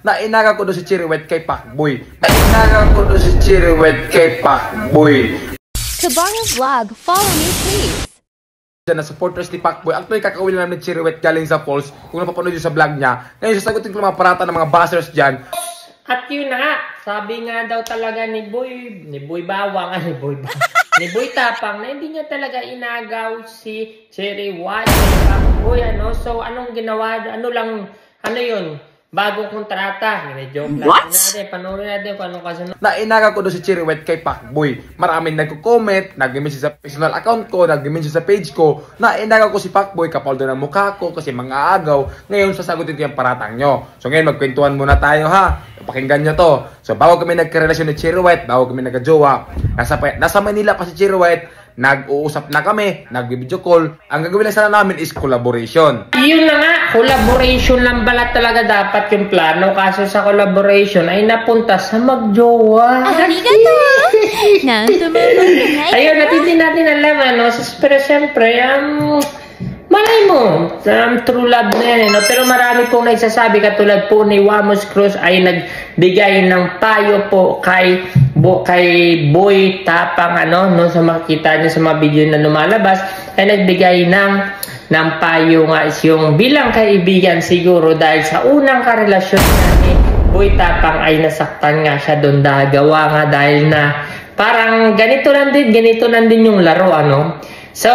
Nainaga ko doon si Cherry White kay Pacboy. Nainaga ko doon si Cherry White kay Pacboy. Kabangang Vlog, follow me please. Diyan na supporters ni Pacboy. Actually, kakawin na namin ni Cherry White galing sa Falls. Kung napapanood nyo sa vlog niya. Ngayon, sasagutin ko mga parata ng mga buzzers dyan. At yun na nga, sabi nga daw talaga ni Boy Bawang, ni Boy Tapang, na hindi niya talaga inagaw si Cherry White kay Pacboy, ano? So, anong ginawa? Ano yun? Bagong kontrata. Joke lang natin. Panoorin natin kung anong kasunod. Nainaga ko doon si Cherry White kay Pacboy. Maraming nagko-comment, nag-message sa personal account ko, nag-message sa page ko. Nainaga ko si Pacboy, kapal doon ang mukha ko kasi mga agaw. Ngayon, sasagutin ko yung paratang nyo. So ngayon, magkwentuhan muna tayo ha. Pakinggan nyo to. So bago kami nagkarelasyon ni Cherry White, bago kami nagka-jowa, nasa Manila pa si Cherry White, nag-uusap na kami, nag-video call. Ang gagawin lang sana namin is collaboration. Yun na nga, collaboration lang bala talaga dapat yung plano. Kaso sa collaboration ay napunta sa magjowa. Arigato! Ayun, natin din natin alam, ano. Pero siyempre, malay mo, true love na yan, no? Pero marami pong nagsasabi, katulad po ni Wamos Cruz ay nagbigay ng payo po kay Boy Tapang, ano, no, sa makikita niyo sa mga video na lumalabas, ay nagbigay ng payo nga is yung bilang kaibigan siguro dahil sa unang karelasyon ni Boy Tapang ay nasaktan nga siya doon gawa nga dahil na parang ganito lang din yung laro, ano. So,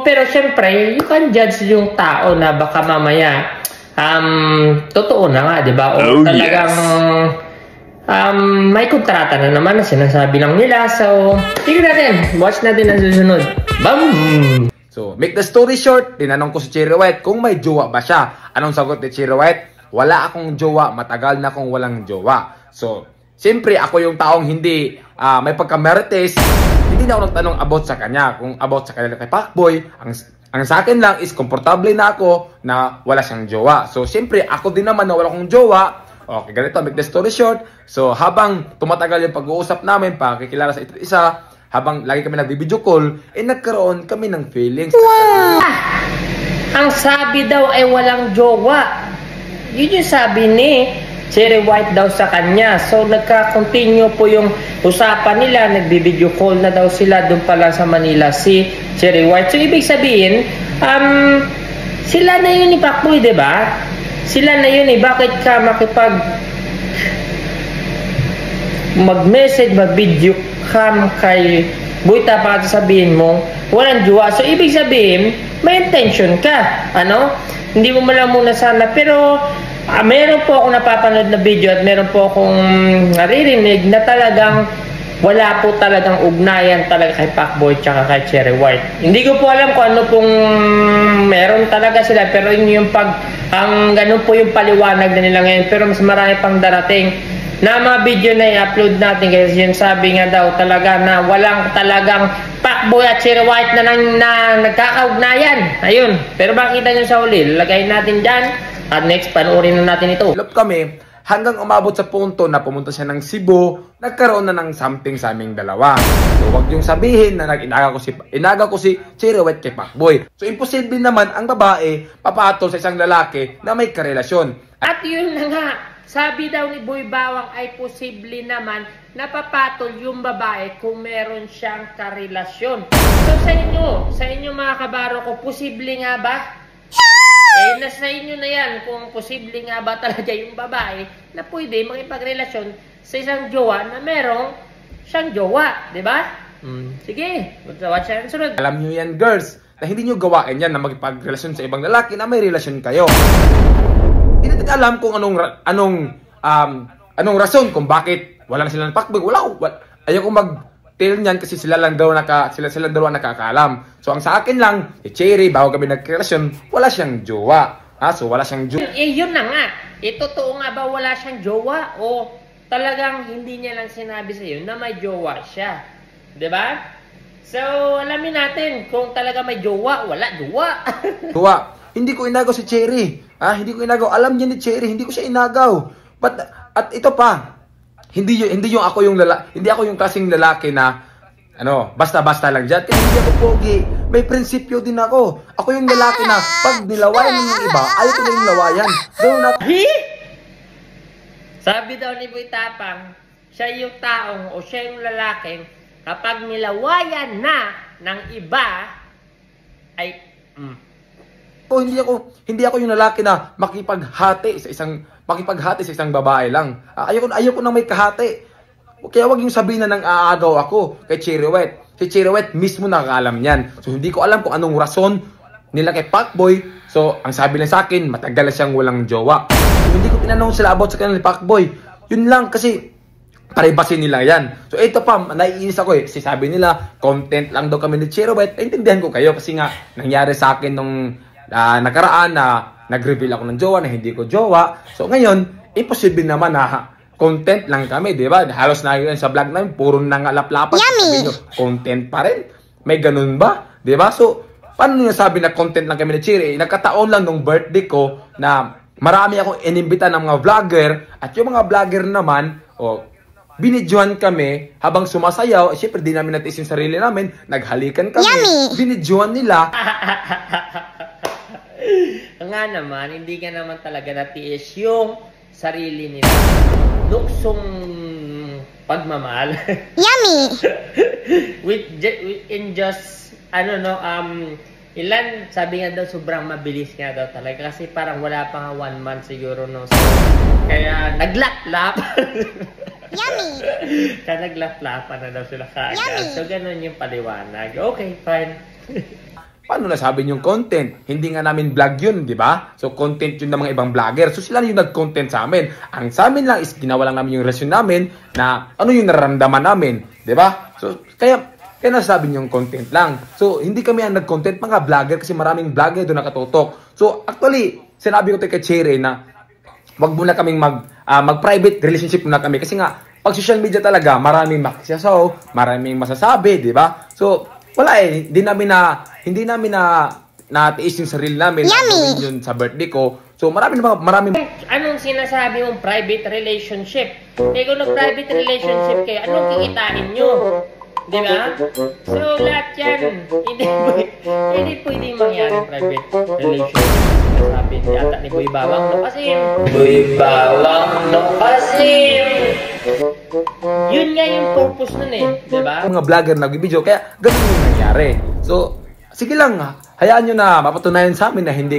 pero syempre, you can judge yung tao na baka mamaya totoo na nga, 'di ba? O talagang may kontrata na naman na sinasabi lang nila. So, tingnan natin. Watch natin ang susunod. Bam! So, make the story short, tinanong ko si Cherry White kung may jowa ba siya. Anong sagot ni Cherry White? Wala akong jowa, matagal na akong walang jowa. So, siyempre, ako yung taong hindi may pagkamerites. Hindi na ako nagtanong about sa kanya. Kung about sa kanya kay Pacboy, ang sa akin lang is komportable na ako na wala siyang jowa. So, siyempre, ako din naman na wala akong jowa. Okay, ganito, make the story short. So, habang tumatagal yung pag-uusap namin, pakikilala sa isa't isa, habang lagi kami nag-video call, nagkaroon kami ng feelings. Wow! Ang sabi daw ay walang jowa. Yun yung sabi ni Cherry White daw sa kanya. So, nagka-continue po yung usapan nila. Nagbi-video call na daw sila doon pala sa Manila si Cherry White. So, ibig sabihin, sila na yun ni Pacboy, diba? Sila na yun eh. Bakit ka mag-message, mag-video cam kay Boy Tapang at sabihin mo, walang jowa. So, ibig sabihin, may intention ka. Ano? Hindi mo malang muna sana. Pero, meron po akong napapanood na video at meron po akong naririnig na talagang wala po talagang ugnayan talaga kay Pacboy tsaka kay Cherry White. Hindi ko po alam kung ano pong meron talaga sila, pero yun yung ganun po yung paliwanag na nila ngayon. Pero mas marami pang darating na mga video na i-upload natin kasi yung sabi nga daw talaga na walang talagang Pacboy at Cherry White na nagkakaugnayan. Ayun. Pero makita nyo sa huli, lalagay natin dyan. At next, panoorin na natin ito. Love kami hanggang umabot sa punto na pumunta siya ng Cebu, nagkaroon na ng something sa aming dalawa. So, wag yung sabihin na inaga ko si Cherry White kay Pacboy. So, imposible naman ang babae papatol sa isang lalaki na may karelasyon. At yun na nga, sabi daw ni Boy Bawang ay posible naman na papatol yung babae kung meron siyang karelasyon. So, sa inyo mga kabaro ko, posible nga ba? Nasa inyo na yan kung posible nga ba talaga yung babae na pwede makipagrelasyon sa isang jowa na merong siyang jowa, di ba? Sige, watch yan sunod. Alam nyo yan, girls, na hindi nyo gawain yan na makipagrelasyon sa ibang lalaki na may relasyon kayo. Hindi natin alam kung anong rason kung bakit wala na sila ng Pacboy. Ayaw ko tell niyan kasi sila lang daw nakakaalam. So ang sa akin lang, Cherry, bago kami nagrelasyon, wala siyang jowa. So wala siyang jowa. Yun na nga. Totoo nga ba wala siyang jowa o talagang hindi niya lang sinabi sa iyo na may jowa siya? 'Di ba? So alamin natin kung talaga may jowa, wala jowa. Jowa. Hindi ko inagaw si Cherry. Hindi ko inagaw. Alam niya ni Cherry, hindi ko siya inagaw. At ito pa, hindi ako yung klaseng lalaki na basta-basta lang dyan. Kasi hindi ako pogi. May prinsipyo din ako. Ako yung lalaki na pag nilawayan ng iba, ayaw ko na yung lawayan. Ganoon ako. Sabi daw ni Boy Tapang, siya yung taong o siya yung lalaking kapag nilawayan na ng iba ay O hindi ako yung lalaki na makipaghati sa isang babae lang. Ayoko nang may kahati. Kaya wag yung sabihin na nang aagaw ako kay Cherry White. Si Cherry White mismo nakakaalam niyan. So hindi ko alam kung anong rason nila kay Pacboy. So ang sabi lang sa akin, matagal na siyang walang jowa. So, hindi ko tinanong sila about sa kanila ni Pacboy. Yun lang kasi privacy nila yan. So ito pa, naiinis ako eh. Kasi sabi nila, content lang daw kami ni Cherry White. Naintindihan ko kayo kasi nga nangyari sa akin nung nakaraan na nag-reveal ako ng jowa na hindi ko jowa. So ngayon, imposible naman na content lang kami, di ba? Halos na yun sa vlog namin, puro nangalaplapan. Yummy! Content pa rin. May ganun ba? Di ba? So, paano nyo sabi na content lang kami ni Cherry? Nagkataon lang nung birthday ko na marami akong inimbita ng mga vlogger at yung mga vlogger naman, binidyohan kami habang sumasayaw. Siyempre, di namin natiis yung sarili namin. Naghalikan kami. Yummy! Binidyohan nila. Nga naman, hindi ka naman talaga natiis yung sarili nila. Luksong pagmamahal. Yummy! in just, ilan, sabi nga daw, sobrang mabilis nga daw talaga. Kasi parang wala pa nga 1 month siguro, no? So, kaya naglaplap. Yummy! Kaya naglaplapan na daw sila kaagad. So, ganun yung paliwanag. Okay, fine. Paano nasabi yung content? Hindi nga namin vlog yun, di ba? So, content yun ng mga ibang vlogger. So, sila yung nag-content sa amin. Ang sa amin lang is ginawa lang namin yung reason namin na ano yung nararamdaman namin, di ba? So, kaya nasabi yung content lang. So, hindi kami ang nag-content, mga vlogger, kasi maraming vlogger doon nakatutok. So, actually, sinabi ko kay Cherry na wag muna kaming mag-private relationship muna kami. Kasi nga, pag social media talaga, maraming makisasaw, maraming masasabi, di ba? So, wala eh. Hindi namin na natiis yung sarili namin. Yummy! Yun sa birthday ko. So, marami. Anong sinasabi mong private relationship? Kaya kung nag-private relationship kayo, anong kikitain nyo? Di ba? So, lahat yan. Hindi pwede mangyari private relationship. Sabi yata ni Boy Bawang no Pasim. Boy Bawang no Pasim. Yun nga yung purpose nun eh. Di ba? Mga vlogger nag-video, kaya ganun yung nangyari. So, sige lang, hayaan nyo na mapatunayan sa amin na hindi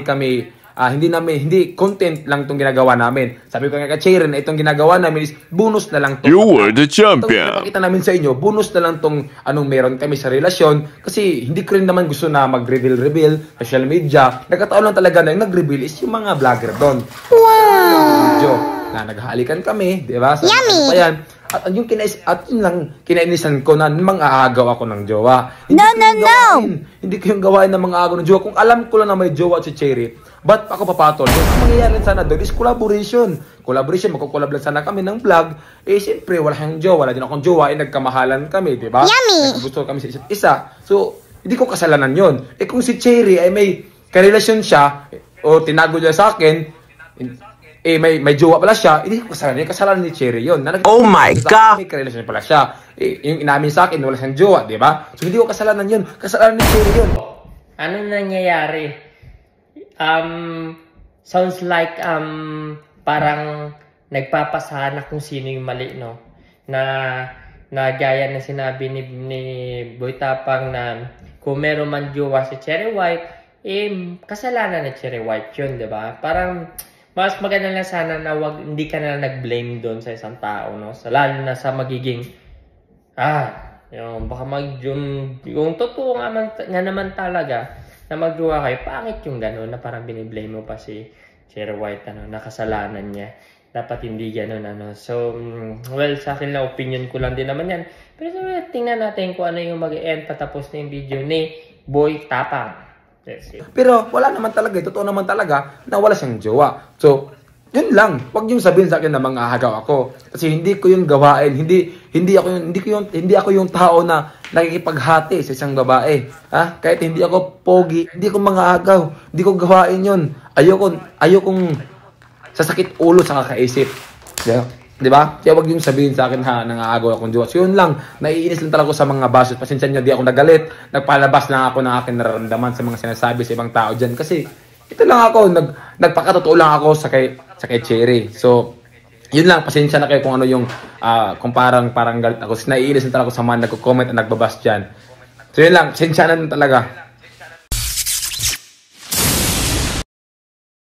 content lang itong ginagawa namin. Sabi ko nga kay Cherry na itong ginagawa namin is bonus na lang. You were the champion. Itong ipakita namin sa inyo, bonus na lang itong anong meron kami sa relasyon. Kasi hindi ko rin naman gusto na mag-reveal social media. Nagkataon lang talaga na yung nag-reveal is yung mga vlogger doon. Wow! Na naghahalikan kami, di ba? Yummy! At yun lang kinainisan ko na mang-aagaw ako ng jowa. Hindi ko yung gawain ng mga agaw ng jowa. Kung alam ko lang na may jowa si Cherry, ba't ako papatol? So, ang mangyayari sana doon is collaboration. Magkukulab lang sana kami ng vlog. Eh, siyempre, wala siyang jowa. Wala din akong jowa. Eh, nagkamahalan kami, di ba? Yummy! Gusto kami sa isa't isa. So, hindi ko kasalanan yun. Eh, kung si Cherry ay may karelasyon siya, o tinago niya sa akin, may jowa pala siya, hindi ko kasalanan. Kasalanan ni Cherry yun. Oh my God! May karelasyon pala siya. Yung inamin sa akin, wala siyang jowa, di ba? So, hindi ko kasalanan yun. Kasalanan ni Cherry yun. Ano nangyayari? Sounds like, parang nagpapasana kung sino yung mali, no? Na gaya na sinabi ni Boy Tapang na kung meron man jowa si Cherry White, kasalanan ni Cherry White yun, di ba? Parang, mas maganda na sana na hindi ka na nag-blame doon sa isang tao, no? Lalo na sa magiging, baka yung totoo nga naman talaga na magjowa kayo, pangit yung gano'n na parang biniblame mo pa si Cherry White, nakasalanan niya. Dapat hindi gano'n, So, well, sa akin lang, opinion ko lang din naman yan. Pero tingnan natin kung ano yung mag-end patapos na yung video ni Boy Tapang. Pero wala naman talaga, totoo naman talaga na wala siyang jowa. So, yun lang. Huwag yung sabihin sa akin na manghahagaw ako. Kasi hindi ko yung gawain. Hindi ako yung tao na nakikipaghati sa isang babae. Kahit hindi ako pogi, hindi ko manghahagaw. Hindi ko gawain yun. Ayokong sasakit ulo sa kakaisip. Di ba? Kaya wag yung sabihin sa akin nangagaw akong jowa. So yun lang, naiinis lang talaga ako sa mga bastos. Pasensya niyo, di ako nagalit. Nagpalabas lang ako ng aking nararamdaman sa mga sinasabi sa ibang tao dyan. Kasi ito lang ako, nagpakatotoo lang ako sa kay Cherry. So, yun lang, pasensya na kayo kung ano yung kung parang galit ako. Naiinis na talaga ako sa mga nagko-comment at nagbabas dyan. So yun lang, pasensya na talaga.